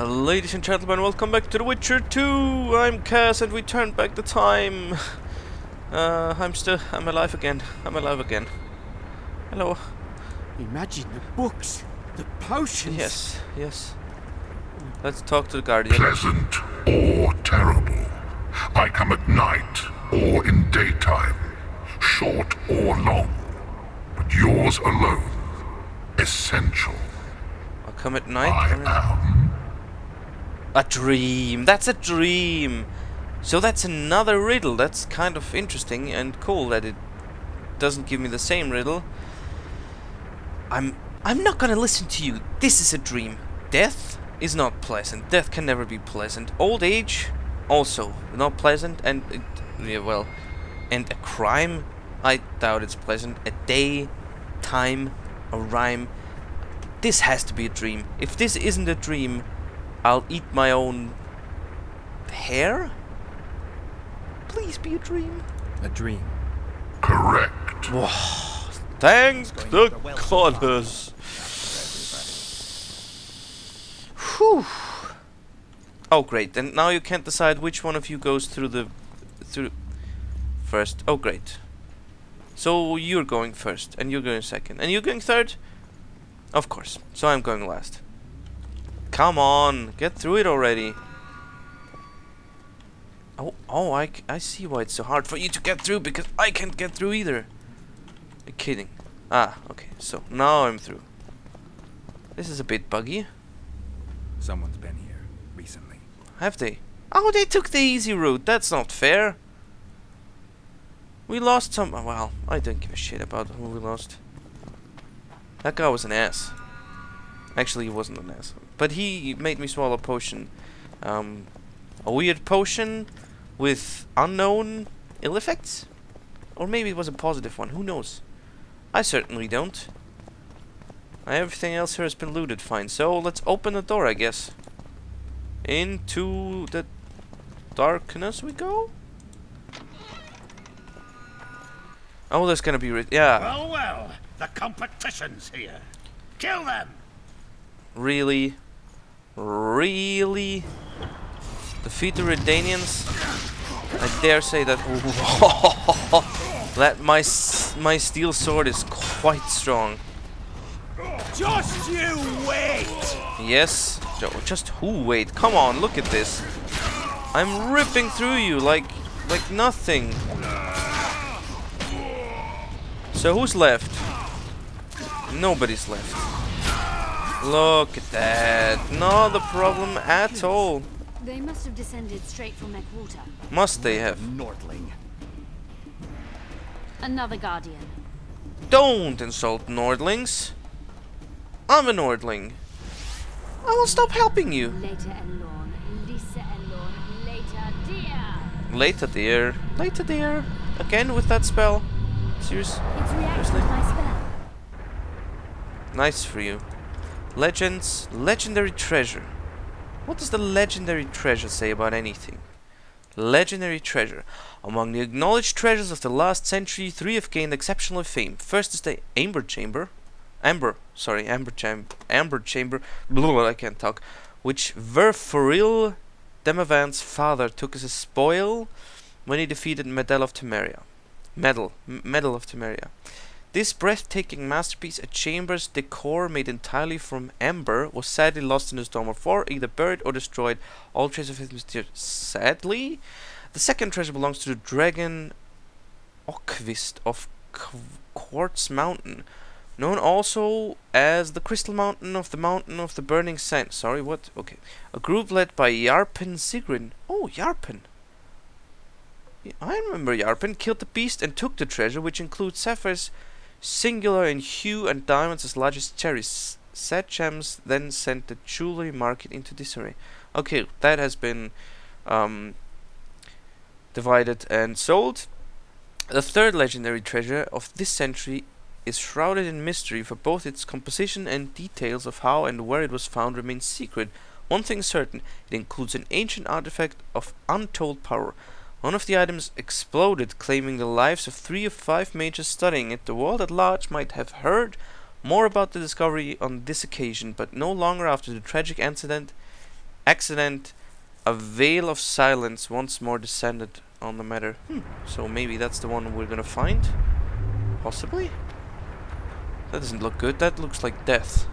Ladies and gentlemen, welcome back to The Witcher 2! I'm Kaz and we turned back the time. I'm alive again. I'm alive again. Hello. Imagine the books, the potions. Yes, yes. Let's talk to the Guardian. Pleasant or terrible. I come at night or in daytime, short or long, but yours alone, essential. I'll come at night. I am. A dream. That's a dream. So that's another riddle. That's kind of interesting and cool that it doesn't give me the same riddle. I'm not gonna listen to you. This is a dream. Death is not pleasant. Death can never be pleasant. Old age also not pleasant, and and a crime, I doubt it's pleasant. A day, time, a rhyme. This has to be a dream. If this isn't a dream, I'll eat my own hair? Please be a dream. A dream. Correct. Whoa. Thanks the goddess. Whew. Oh great, and now you can't decide which one of you goes through first. Oh great. So you're going first, and you're going second, and you're going third? Of course. So I'm going last. Come on, get through it already. Oh, I see why it's so hard for you to get through, because I can't get through either. You're kidding. Ah, okay, so now I'm through. This is a bit buggy. Someone's been here recently. Have they? Oh, they took the easy route. That's not fair. We lost some. Well, I don't give a shit about who we lost. That guy was an ass. Actually, he wasn't an ass. But he made me swallow a potion. A weird potion with unknown ill effects? Or maybe it was a positive one. Who knows? I certainly don't. Everything else here has been looted fine. So let's open the door, I guess. Into the darkness we go? Oh, there's gonna be... yeah. Well, the competition's here. Kill them! Really? Really? Defeat the Redanians? I dare say that... that my steel sword is quite strong. Just you wait! Yes? Just who wait? Come on, look at this. I'm ripping through you like nothing. So who's left? Nobody's left. Look at that. Not a problem at all. They must have descended straight from their quarter. Must they have? Nordling. Another guardian. Don't insult Nordlings. I'm a Nordling. I will stop helping you. Later and Lorn. Lisa and Lorn. Later, dear. Later, dear. Later, dear. Again with that spell. Seriously? It's reacting to my spell. Nice for you. Legends. Legendary treasure. What does the legendary treasure say about anything? Legendary treasure. Among the acknowledged treasures of the last century, 3 have gained exceptional fame. First is the Amber Chamber. Amber Chamber. Blah, I can't talk. Which Verforil Demavant's father took as a spoil when he defeated Medal of Temeria. Medal of Temeria. This breathtaking masterpiece, a chamber's decor made entirely from amber, was sadly lost in the Storm of 4, either buried or destroyed. All trace of it mysterious. Sadly? The second treasure belongs to the dragon Oakvist of Quartz Mountain, known also as the Crystal Mountain of the Burning Sand. Sorry, what? Okay. A group led by Yarpen Sigrin. Oh, Yarpen. Yeah, I remember Yarpen killed the beast and took the treasure, which includes sapphires singular in hue and diamonds as large as cherries. Said gems then sent the jewelry market into disarray. Okay, that has been divided and sold. The third legendary treasure of this century is shrouded in mystery, for both its composition and details of how and where it was found remain secret. One thing is certain, it includes an ancient artifact of untold power. One of the items exploded, claiming the lives of 3 of 5 mages studying it. The world at large might have heard more about the discovery on this occasion, but no longer after the tragic incident accident, a veil of silence once more descended on the matter. So maybe that's the one we're gonna find? Possibly? That doesn't look good. That looks like death.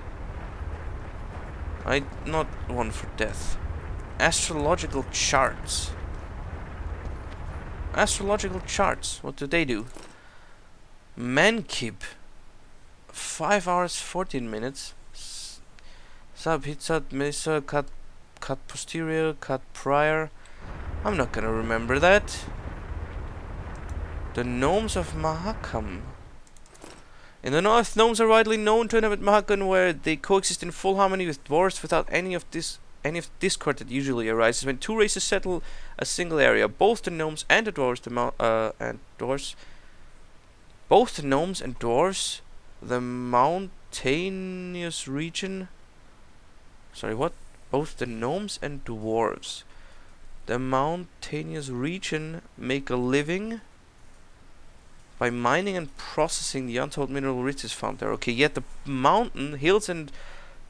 I'm not one for death. Astrological charts. Astrological charts. What do they do? Mankib. 5 hours 14 minutes. Sub hitsat mesa cut posterior, cut prior. I'm not gonna remember that. The gnomes of Mahakam. In the north, gnomes are widely known to inhabit Mahakam, where they coexist in full harmony with dwarves without any of the discord that usually arises when two races settle a single area. Both the gnomes and the dwarves, the mountainous region. Sorry, what? Both the gnomes and dwarves. The mountainous region make a living by mining and processing the untold mineral riches found there. Okay, yet the mountain, hills and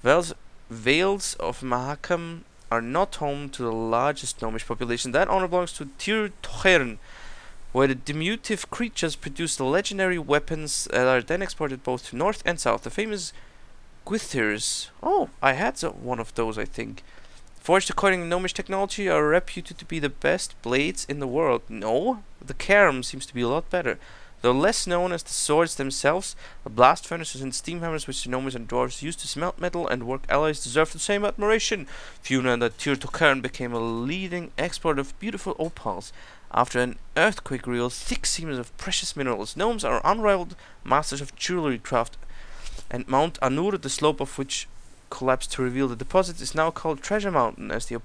vales of Mahakam are not home to the largest gnomish population. That honor belongs to Tir Tochern, where the diminutive creatures produce the legendary weapons that are then exported both to north and south. The famous Gwithers. Oh, I had one of those, I think. Forged according to gnomish technology, are reputed to be the best blades in the world. No, the Kerm seems to be a lot better. Though less known as the swords themselves, the blast furnaces and steam hammers which the gnomes and dwarves used to smelt metal and work alloys deserve the same admiration. Few know that Tir Tochern became a leading exporter of beautiful opals. After an earthquake revealed thick seams of precious minerals, gnomes are unrivaled masters of jewelry craft, and Mount Anur, the slope of which collapsed to reveal the deposit, is now called Treasure Mountain, as the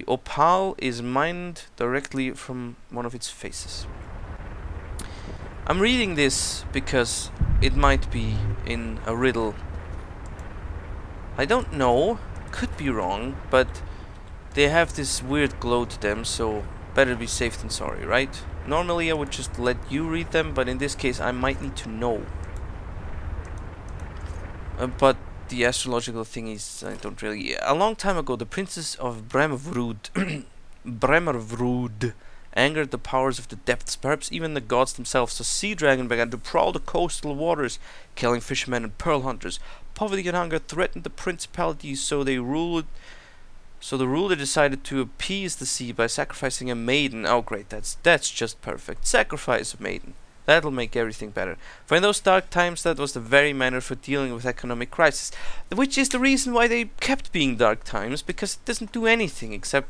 opal is mined directly from one of its faces. I'm reading this because it might be in a riddle. I don't know, could be wrong, but they have this weird glow to them, so better be safe than sorry, right? Normally I would just let you read them, but in this case I might need to know. But the astrological thing is, I don't really... A long time ago, the princess of Bremervrud angered the powers of the depths. Perhaps even the gods themselves. A sea dragon began to prowl the coastal waters, killing fishermen and pearl hunters. Poverty and hunger threatened the principality, so the ruler decided to appease the sea by sacrificing a maiden. Oh great, that's just perfect. Sacrifice a maiden. That'll make everything better. For in those dark times, that was the very manner for dealing with economic crisis. Which is the reason why they kept being dark times, because it doesn't do anything except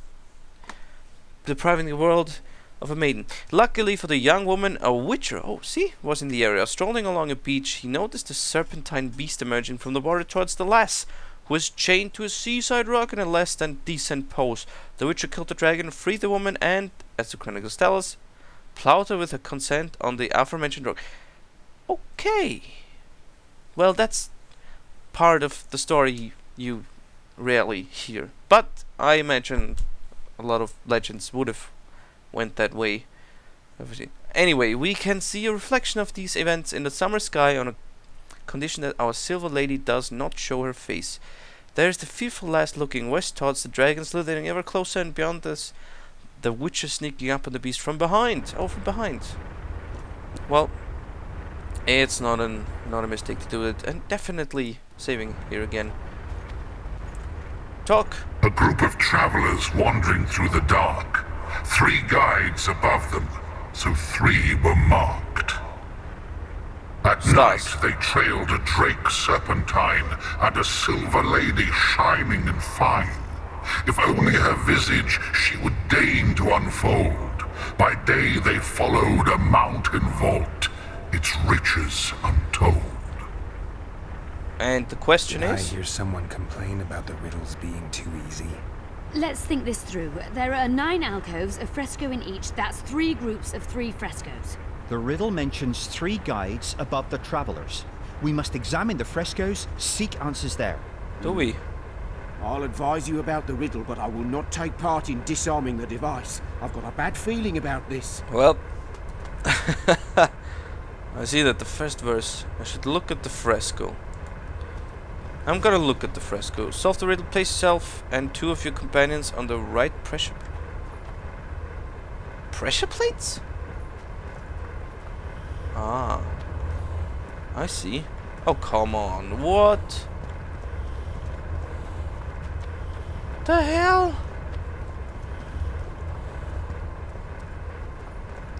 depriving the world of a maiden. Luckily for the young woman, a witcher, was in the area. Strolling along a beach, he noticed a serpentine beast emerging from the water towards the lass, who was chained to a seaside rock in a less than decent pose. The witcher killed the dragon, freed the woman, and, as the chronicles tell us, plowed her with her consent on the aforementioned rock. Okay. Well, that's part of the story you rarely hear. But I imagine a lot of legends would have went that way. Anyway, we can see a reflection of these events in the summer sky on a condition that our silver lady does not show her face. There is the fearful lass looking west towards the dragon, slithering ever closer, and beyond this, the witcher sneaking up on the beast from behind. Oh, from behind. Well, it's not a mistake to do it, and definitely saving here again. Talk. A group of travelers wandering through the dark. 3 guides above them, so 3 were marked. At night, they trailed a drake serpentine and a silver lady shining and fine. If only her visage she would deign to unfold. By day they followed a mountain vault, its riches untold. And the question is... Did I hear someone complain about the riddles being too easy? Let's think this through. There are 9 alcoves, a fresco in each. That's 3 groups of 3 frescoes. The riddle mentions 3 guides above the travelers. We must examine the frescoes, seek answers there. Do we? I'll advise you about the riddle, but I will not take part in disarming the device. I've got a bad feeling about this. Well, I see that the first verse, I should look at the fresco. I'm gonna look at the fresco. Solve the riddle. Place yourself and 2 of your companions on the right pressure plates? Ah. I see. Oh, come on. What? The hell?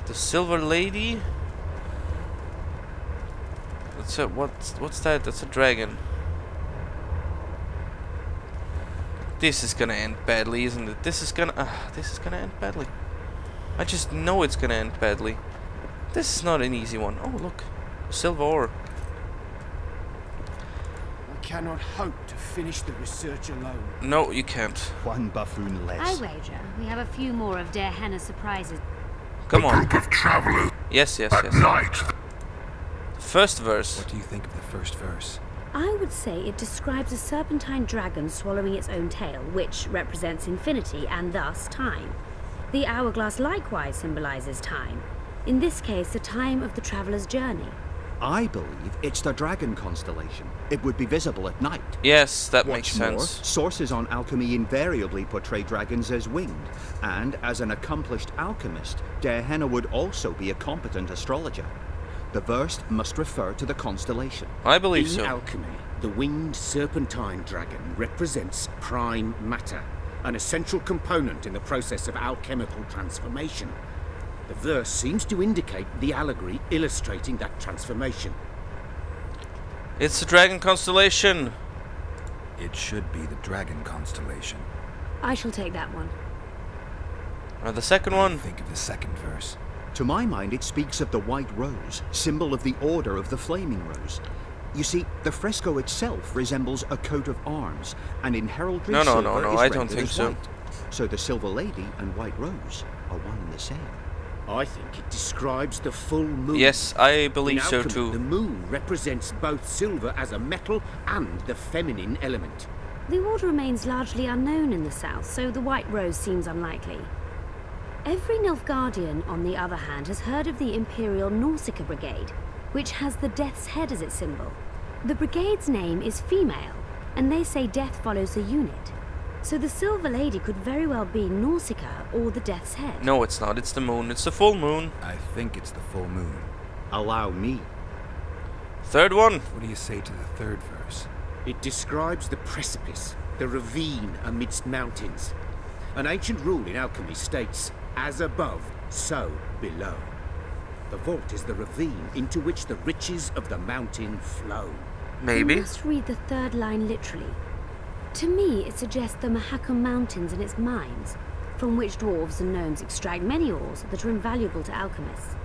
The silver lady? That's a what's that? That's a dragon. This is gonna end badly, isn't it? This is gonna end badly. I just know it's gonna end badly. This is not an easy one. Oh, look. A silver ore. I cannot hope to finish the research alone. No, you can't. One buffoon I less. wager we have a few more of Der Henne's surprises. Come on. Group of travelers Yes, yes, at yes. night. The first verse. What do you think of the first verse? I would say it describes a serpentine dragon swallowing its own tail, which represents infinity and thus time. The hourglass likewise symbolizes time. In this case, the time of the traveller's journey. I believe it's the dragon constellation. It would be visible at night. Yes, that makes What's more, sense. sources on alchemy invariably portray dragons as winged, and as an accomplished alchemist, Der Henne would also be a competent astrologer. The verse must refer to the constellation. I believe In so. alchemy, the winged serpentine dragon represents prime matter, an essential component in the process of alchemical transformation. The verse seems to indicate the allegory illustrating that transformation. It's the dragon constellation. It should be the dragon constellation. I shall take that one. And the second What do you one. think of the second verse? To my mind, it speaks of the white rose, symbol of the order of the flaming rose. You see, the fresco itself resembles a coat of arms, and in heraldry No, silver is I don't rendered think as so. white. So the silver lady and white rose are one and the same. I think it describes the full moon. Yes, I In believe so alchemy, too. the moon represents both silver as a metal and the feminine element. The order remains largely unknown in the south, so the white rose seems unlikely. Every Nilfgaardian, on the other hand, has heard of the Imperial Nausicaa Brigade, which has the Death's Head as its symbol. The brigade's name is female, and they say death follows the unit. So the Silver Lady could very well be Nausicaa or the Death's Head. No, it's not. It's the moon. It's the full moon. I think it's the full moon. Allow me. Third one. What do you say to the third verse? It describes the precipice, the ravine amidst mountains. An ancient rule in alchemy states, as above, so below. The vault is the ravine into which the riches of the mountain flow. Maybe. You must read the third line literally. To me, it suggests the Mahakam Mountains and its mines, from which dwarves and gnomes extract many ores that are invaluable to alchemists.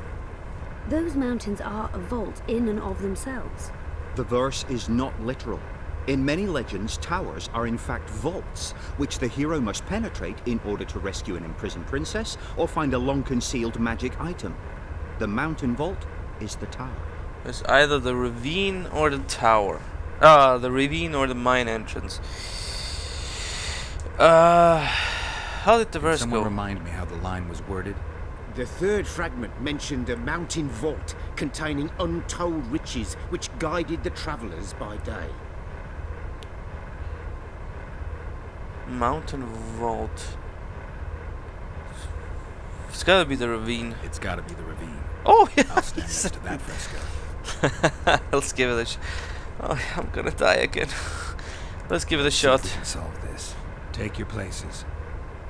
Those mountains are a vault in and of themselves. The verse is not literal. In many legends, towers are in fact vaults, which the hero must penetrate in order to rescue an imprisoned princess or find a long-concealed magic item. The mountain vault is the tower. It's either the ravine or the tower. The ravine or the mine entrance. How did the verse Someone go? remind me how the line was worded? The third fragment mentioned a mountain vault containing untold riches which guided the travelers by day. Mountain vault. It's gotta be the ravine. It's gotta be the ravine. Oh yeah. I'll stand next to that fresco. Let's give it a shot. Oh, I'm gonna die again. Let's give it a See if shot. we can solve this. Take your places.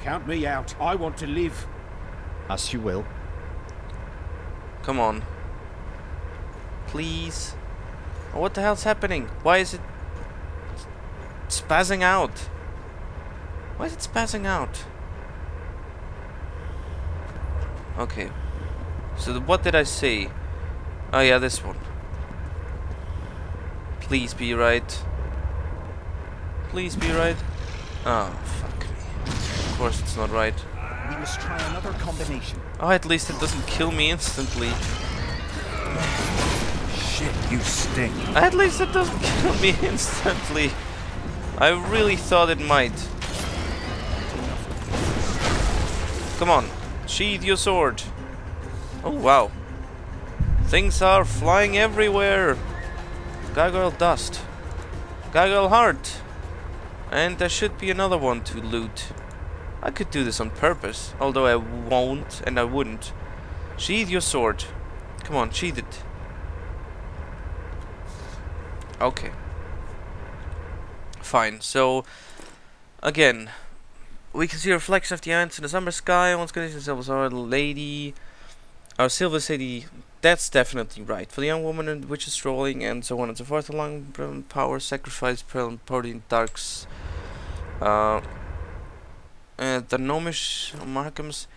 Count me out. I want to live. As you will. Come on. Please. Oh, what the hell's happening? Why is it spazzing out? Why is it spazzing out? Okay. So what did I say? Oh yeah, this one. Please be right. Please be right. Oh, fuck me. Of course it's not right. We must try another combination. Oh, at least it doesn't kill me instantly. Shit, you stink. At least it doesn't kill me instantly. I really thought it might. Come on, sheathe your sword. Oh wow. Things are flying everywhere. Gargoyle dust. Gargoyle heart. And there should be another one to loot. I could do this on purpose, although I won't and I wouldn't. Sheathe your sword. Come on, sheathe it. Okay. Fine, so again, we can see a reflection of the ants in the summer sky. Once conditioned silver lady. Our silver city, that's definitely right. For the young woman and witches strolling and so on and so forth along power, sacrifice, party darks. The gnomish Markhams.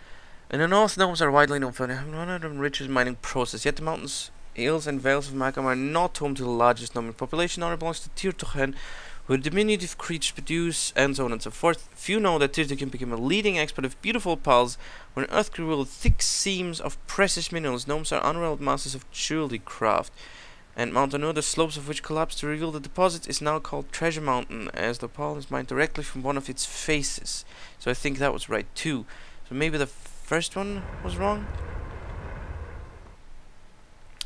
In the north, gnomes are widely known for one of the richest mining process, yet the mountains, hills and vales of Markham are not home to the largest gnomic population, nor belongs to Tirtochen, where diminutive creatures produce, and so on and so forth. Few know that Tirtochen became a leading expert of beautiful pulse, when earth grew with thick seams of precious minerals. Gnomes are unrivaled masters of jewelry craft, and Mount Anur, the slopes of which collapsed to reveal the deposit, is now called Treasure Mountain, as the pole is mined directly from one of its faces. So I think that was right too. So maybe the first one was wrong?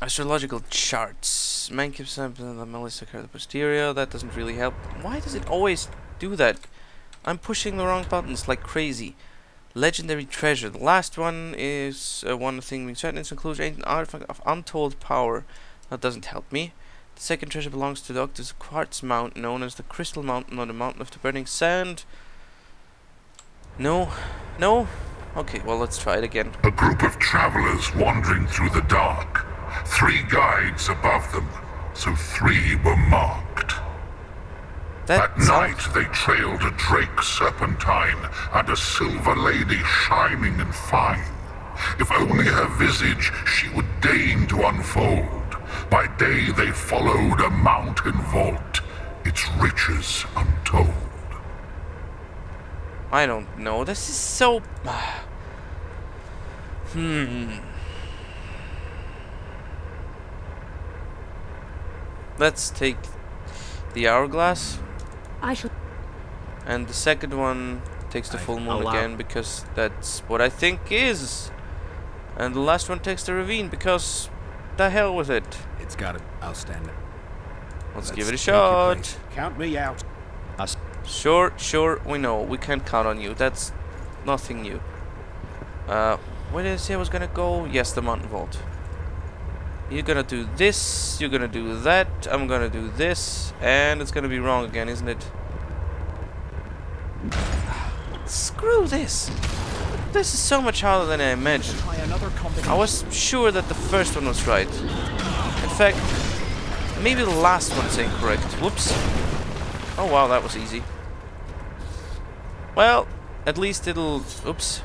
Astrological charts. Man keeps the Melissa the posterior. That doesn't really help. Why does it always do that? I'm pushing the wrong buttons like crazy. Legendary treasure. The last one is one thing being certain. It includes ancient artifact of untold power. That doesn't help me. The second treasure belongs to the Doctor's Quartz Mountain, known as the Crystal Mountain or the Mountain of the Burning Sand. No. No? Okay, well, let's try it again. A group of travelers wandering through the dark. 3 guides above them, so 3 were marked. At night they trailed a drake serpentine and a silver lady shining and fine. If only her visage she would deign to unfold. By day they followed a mountain vault, its riches untold. I don't know. This is so... Let's take the hourglass. I shall. And the second one takes the full moon again, because that's what I think is. And the last one takes the ravine, because the hell with it. It's got it. I'll stand it. Let's give it a shot. Count me out. Sure, we know. We can't count on you. That's nothing new. Where did I say I was gonna go? Yes, the mountain vault. You're gonna do this, you're gonna do that, I'm gonna do this, and it's gonna be wrong again, isn't it? Screw this! This is so much harder than I imagined. I was sure that the first one was right. In fact, maybe the last one's incorrect. Whoops. Oh wow, that was easy. Well, at least it'll... Oops.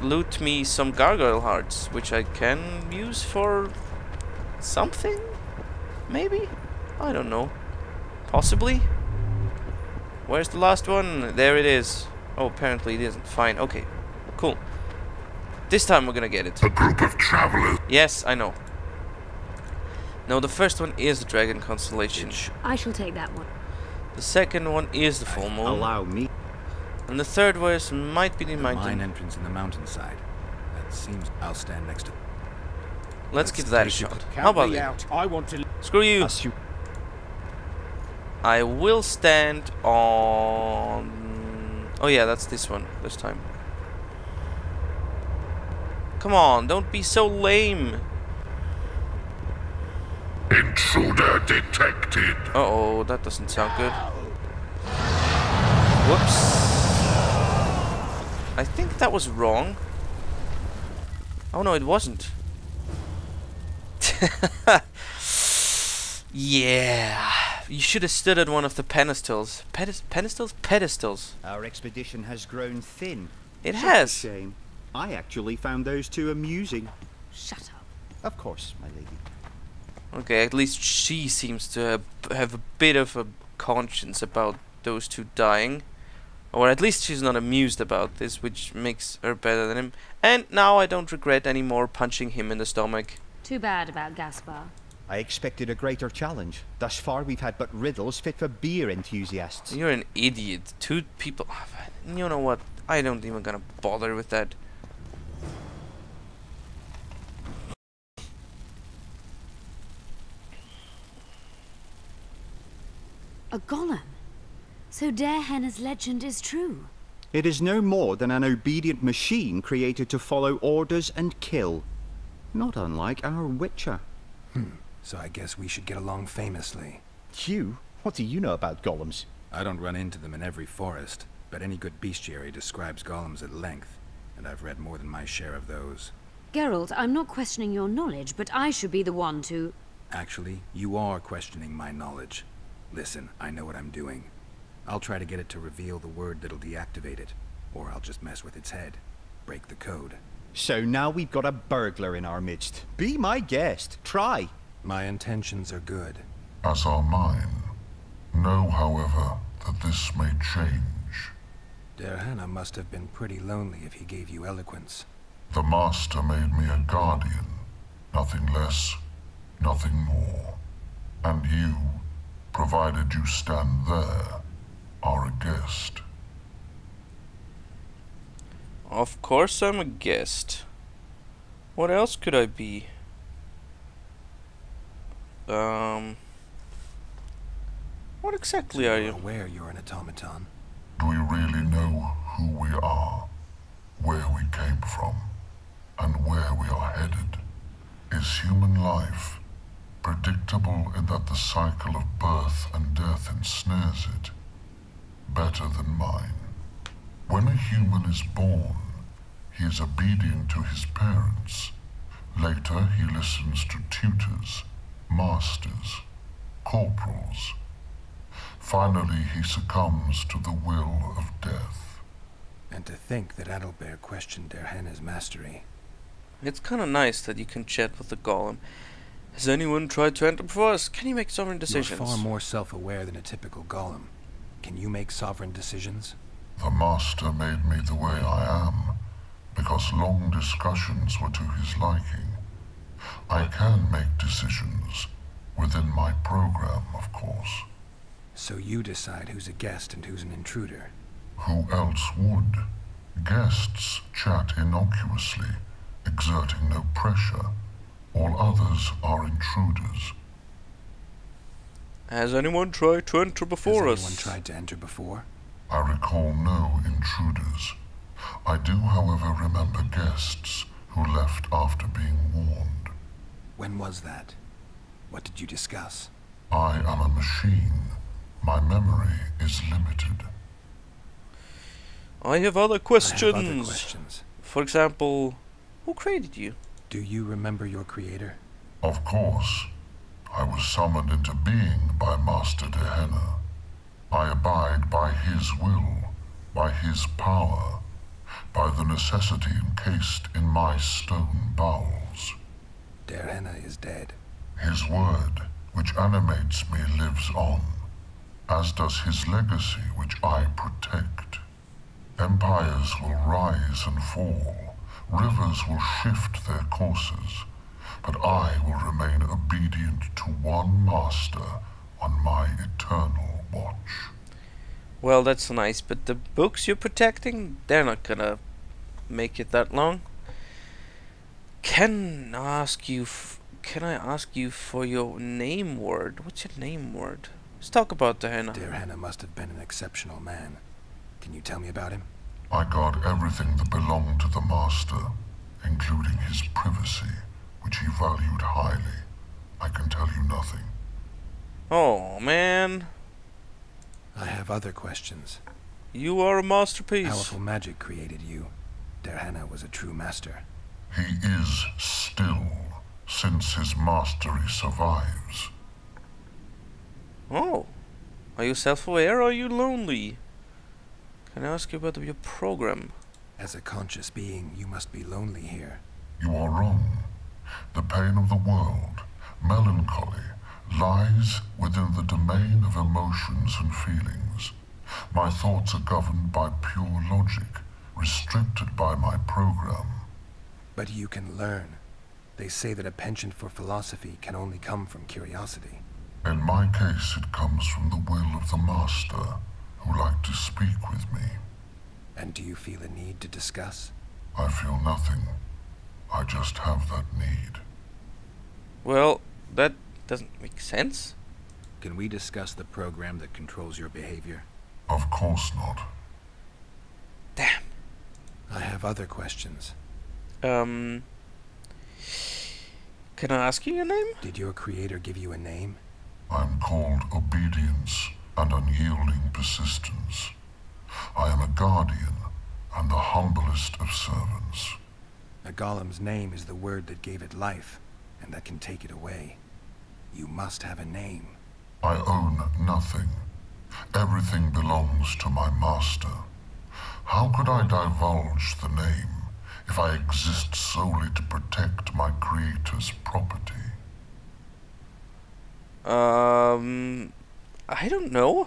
Loot me some gargoyle hearts, which I can use for... something? Maybe? I don't know. Possibly? Where's the last one? There it is. Oh, apparently it isn't. Fine. Okay. Cool. This time we're gonna get it. A group of travelers. Yes, I know. No, the first one is the dragon constellation. I shall take that one. The second one is the full moon. Allow me. And the third verse might be the Mine mountain. entrance in the mountainside. That seems... I'll stand next to... Let's give that a shot. How Count about me it? out. I want to. Screw you. I will stand on... Oh yeah, that's this one this time. Come on, don't be so lame. Intruder detected. Uh-oh, that doesn't sound good. Whoops. I think that was wrong. Oh no, it wasn't. Yeah. You should have stood at one of the pedestals. Pedestals? Our expedition has grown thin. It Such has. a shame. I actually found those 2 amusing. Shut up. Of course, my lady. Okay, at least she seems to have a bit of a conscience about those 2 dying. Or at least she's not amused about this, which makes her better than him. And now I don't regret any more punching him in the stomach. Too bad about Gaspar. I expected a greater challenge. Thus far, we've had but riddles fit for beer enthusiasts. You're an idiot. 2 people... You know what? I don't even gonna bother with that. A golem? So Derhenna's legend is true? It is no more than an obedient machine created to follow orders and kill. Not unlike our Witcher. So I guess we should get along famously. You? What do you know about golems? I don't run into them in every forest, but any good bestiary describes golems at length, and I've read more than my share of those. Geralt, I'm not questioning your knowledge, but I should be the one to... Actually, you are questioning my knowledge. Listen, I know what I'm doing. I'll try to get it to reveal the word that'll deactivate it, or I'll just mess with its head. Break the code. So now we've got a burglar in our midst. Be my guest. Try. My intentions are good. As are mine. Know, however, that this may change. Derhenna must have been pretty lonely if he gave you eloquence. The Master made me a guardian. Nothing less, nothing more. And you, provided you stand there, are a guest. Of course I'm a guest. What else could I be? What exactly are you? Aware you're an automaton? Do we really know who we are, where we came from, and where we are headed? Is human life predictable in that the cycle of birth and death ensnares it? Better than mine. When a human is born, he is obedient to his parents. Later, he listens to tutors, masters, corporals. Finally, he succumbs to the will of death. And to think that Adalbert questioned Derhenna's mastery. It's kind of nice that you can chat with the golem. Has anyone tried to enter before us? Can you make sovereign decisions? You're far more self-aware than a typical golem. Can you make sovereign decisions? The Master made me the way I am, because long discussions were to his liking. I can make decisions, within my program, of course. So you decide who's a guest and who's an intruder? Who else would? Guests chat innocuously, exerting no pressure. All others are intruders. Has anyone tried to enter before us? Has anyone tried to enter before? I recall no intruders. I do, however, remember guests who left after being warned. When was that? What did you discuss? I am a machine. My memory is limited. I have other questions. I have other questions. For example, who created you? Do you remember your creator? Of course. I was summoned into being by Master Derhenna. I abide by his will, by his power, by the necessity encased in my stone bowels. Derhenna is dead. His word, which animates me, lives on, as does his legacy, which I protect. Empires will rise and fall, rivers will shift their courses, but I will remain obedient to one master on my eternal watch. Well, that's nice, but the books you're protecting, they're not gonna make it that long. Can I ask you for your name word? What's your name word? Let's talk about Derhenna. Derhenna must have been an exceptional man. Can you tell me about him? I guard everything that belonged to the Master, including his privacy, which he valued highly. I can tell you nothing. Oh, man. I have other questions. You are a masterpiece. Powerful magic created you. Derhenna was a true master. He is still, since his mastery survives. Oh. Are you self-aware or are you lonely? Can I ask you about your program? As a conscious being, you must be lonely here. You are wrong. The pain of the world, melancholy, lies within the domain of emotions and feelings. My thoughts are governed by pure logic, restricted by my program. But you can learn. They say that a penchant for philosophy can only come from curiosity. In my case, it comes from the will of the Master, who liked to speak with me. And do you feel a need to discuss? I feel nothing. I just have that need. Well, that doesn't make sense. Can we discuss the program that controls your behavior? Of course not. Damn. I have other questions. Can I ask you your name? Did your creator give you a name? I'm called obedience and unyielding persistence. I am a guardian and the humblest of servants. A golem's name is the word that gave it life, and that can take it away. You must have a name. I own nothing. Everything belongs to my master. How could I divulge the name if I exist solely to protect my creator's property? I don't know.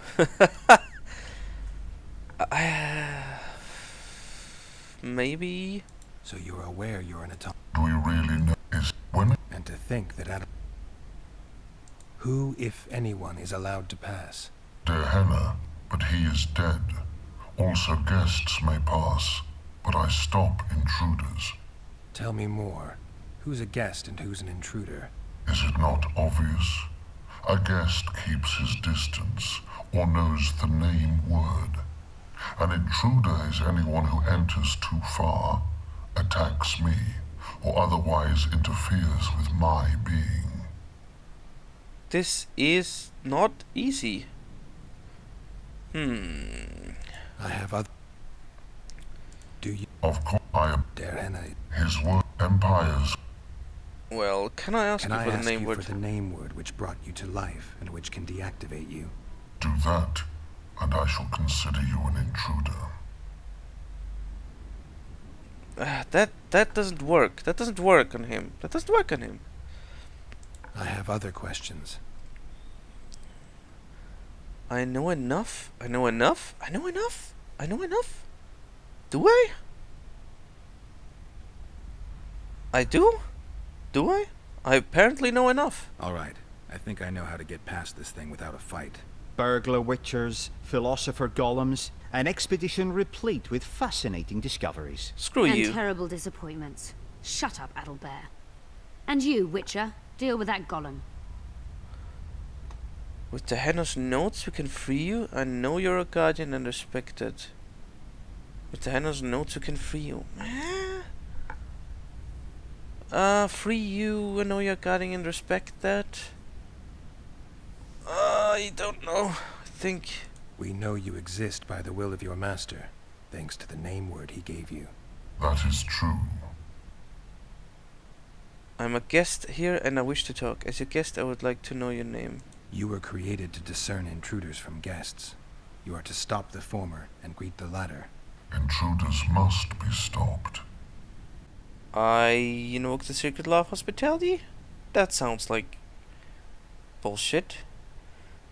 Maybe. So you're aware you're an Atari. Do we really know is women? And to think that who, if anyone, is allowed to pass? Henna, but he is dead. Also guests may pass, but I stop intruders. Tell me more. Who's a guest and who's an intruder? Is it not obvious? A guest keeps his distance, or knows the name word. An intruder is anyone who enters too far, attacks me, or otherwise interferes with my being. This is not easy. I have other... Do you... Of course I am. Henna. His word, empires. Well, can I ask Can you I for the ask name you word? for the name word which brought you to life and which can deactivate you? Do that, and I shall consider you an intruder. That doesn't work. That doesn't work on him. That doesn't work on him. I have other questions. I know enough. I know enough. I know enough. I know enough. Do I? I do? Do I? I apparently know enough. Alright, I think I know how to get past this thing without a fight. Burglar witchers, philosopher golems, an expedition replete with fascinating discoveries. Screw And you. terrible disappointments. Shut up, Adelbear. And you, Witcher, deal with that golem. With the Henna's notes we can free you. I know you're a guardian and respected. With the Henna's notes we can free you. Free you. I know you're a guardian and respect that. I don't know. I think... We know you exist by the will of your master, thanks to the name word he gave you. That is true. I'm a guest here and I wish to talk. As a guest I would like to know your name. You were created to discern intruders from guests. You are to stop the former and greet the latter. Intruders must be stopped. I invoke the secret law of hospitality? That sounds like bullshit.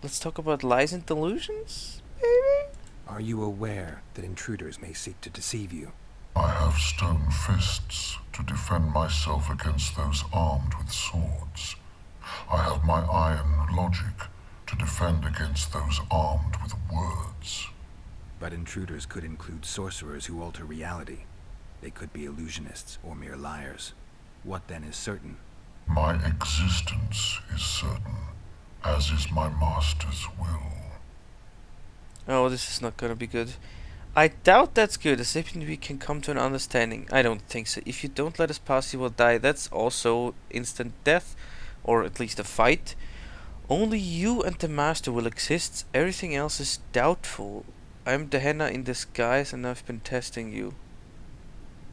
Let's talk about lies and delusions, baby? Are you aware that intruders may seek to deceive you? I have stone fists to defend myself against those armed with swords. I have my iron logic to defend against those armed with words. But intruders could include sorcerers who alter reality. They could be illusionists or mere liars. What then is certain? My existence is certain, as is my master's will. Oh, this is not gonna be good. I doubt that's good, as if we can come to an understanding. I don't think so. If you don't let us pass, you will die. That's also instant death, or at least a fight. Only you and the master will exist. Everything else is doubtful. I'm the Henna in disguise and I've been testing you.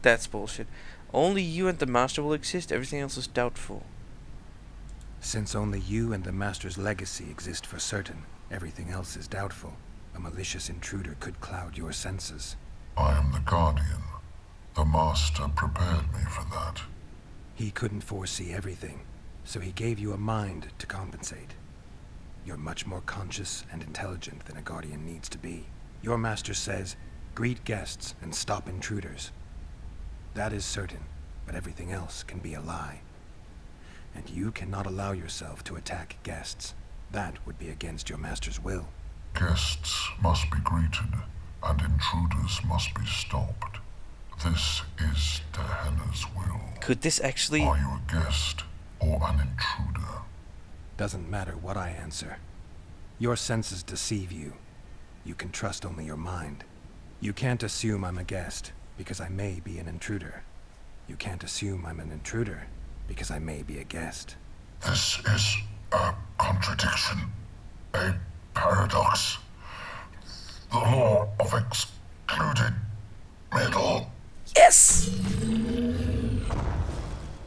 That's bullshit. Only you and the master will exist. Everything else is doubtful. Since only you and the master's legacy exist for certain, everything else is doubtful. A malicious intruder could cloud your senses. I am the guardian. The master prepared me for that. He couldn't foresee everything, so he gave you a mind to compensate. You're much more conscious and intelligent than a guardian needs to be. Your master says, greet guests and stop intruders. That is certain, but everything else can be a lie. And you cannot allow yourself to attack guests. That would be against your master's will. Guests must be greeted, and intruders must be stopped. This is Henna's will. Could this actually... Are you a guest or an intruder? Doesn't matter what I answer. Your senses deceive you. You can trust only your mind. You can't assume I'm a guest, because I may be an intruder. You can't assume I'm an intruder, because I may be a guest. This is a contradiction, a paradox. The law of excluded middle. Yes!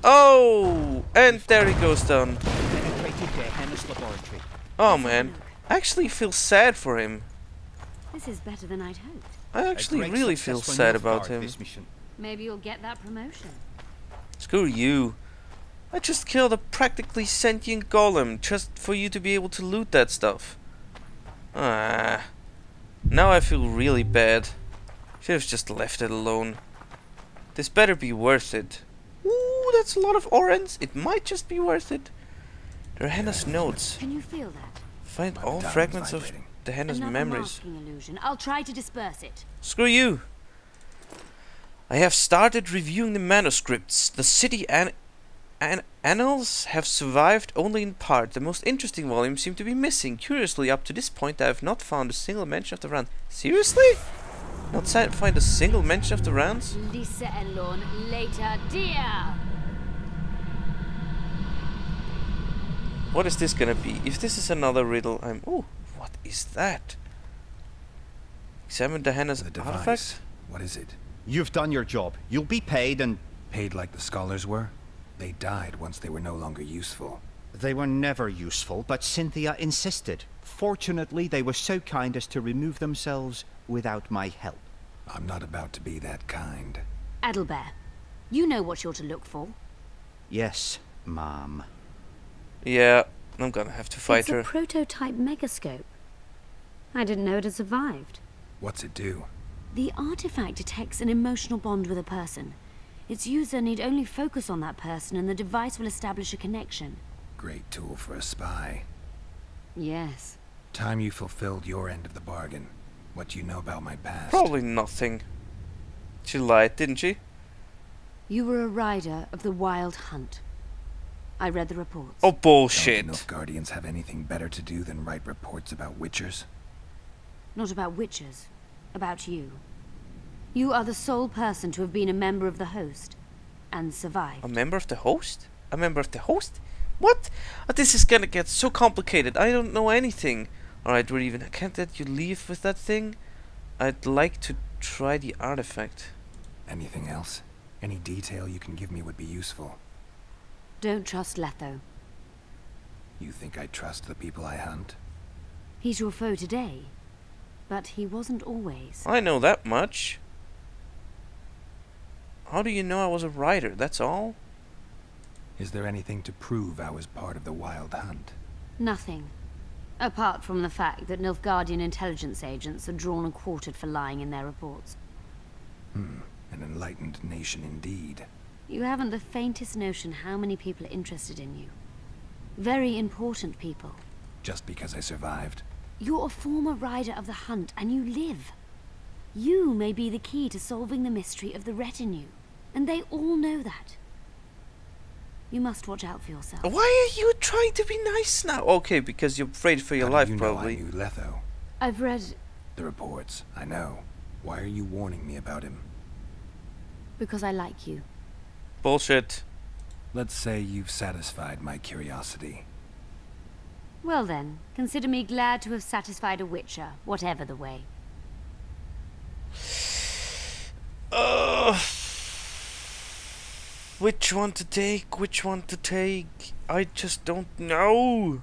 Oh! And there he goes down. Penetrated Gehenna's laboratory. Oh man, I actually feel sad for him. This is better than I'd hoped. I actually A great really feel success for sad about Nilfgaard, him. this mission. Maybe you'll get that promotion. Screw you. I just killed a practically sentient golem just for you to be able to loot that stuff. Ah. Now I feel really bad. Should have just left it alone. This better be worth it. Ooh, that's a lot of orange. It might just be worth it. There are Hannah's notes. Can you feel that? Find all diamond's fragments of vibrating. the Hannah's Another memories. masking illusion. I'll try to disperse it. Screw you. I have started reviewing the manuscripts. The city annals have survived only in part. The most interesting volumes seem to be missing. Curiously, up to this point, I have not found a single mention of the round. Seriously? Not find a single mention of the rounds? Lisa and Lorne later, dear. What is this gonna be? If this is another riddle, I'm... Ooh, what is that? Examine the Hannah's The artifact? device. What is it? You've done your job. You'll be paid, and Paid like the scholars were? They died once they were no longer useful. they were never useful, but Cynthia insisted. Fortunately, they were so kind as to remove themselves without my help. I'm not about to be that kind. Adelbert, you know what you're to look for. Yes, ma'am. Yeah, I'm gonna have to fight It's her. a prototype megascope. I didn't know it had survived. What's it do? The artifact detects an emotional bond with a person. Its user need only focus on that person and the device will establish a connection. Great tool for a spy. Yes. Time you fulfilled your end of the bargain. What do you know about my past? Probably nothing. She lied, didn't she? You were a rider of the Wild Hunt. I read the reports. Oh, bullshit. Don't the Nilfgaardians have anything better to do than write reports about witchers? Not about witches. About you. You are the sole person to have been a member of the host. And survived. A member of the host? A member of the host? What? This is gonna get so complicated. I don't know anything. Alright, we're even. Can't let you leave with that thing? I'd like to try the artifact. Anything else? Any detail you can give me would be useful. Don't trust Letho. You think I trust the people I hunt? He's your foe today. But he wasn't always. I know that much. How do you know I was a writer? That's all? Is there anything to prove I was part of the Wild Hunt? Nothing. Apart from the fact that Nilfgaardian intelligence agents are drawn and quartered for lying in their reports. An enlightened nation indeed. You haven't the faintest notion how many people are interested in you. Very important people. Just because I survived? You're a former rider of the hunt, and you live. You may be the key to solving the mystery of the retinue, and they all know that. You must watch out for yourself. Why are you trying to be nice now? Okay, because you're afraid for your How life, do you probably. know I knew Letho? I've read... The reports, I know. Why are you warning me about him? because I like you. Bullshit. Let's say you've satisfied my curiosity. Well then, consider me glad to have satisfied a witcher, whatever the way. Which one to take? Which one to take? I just don't know.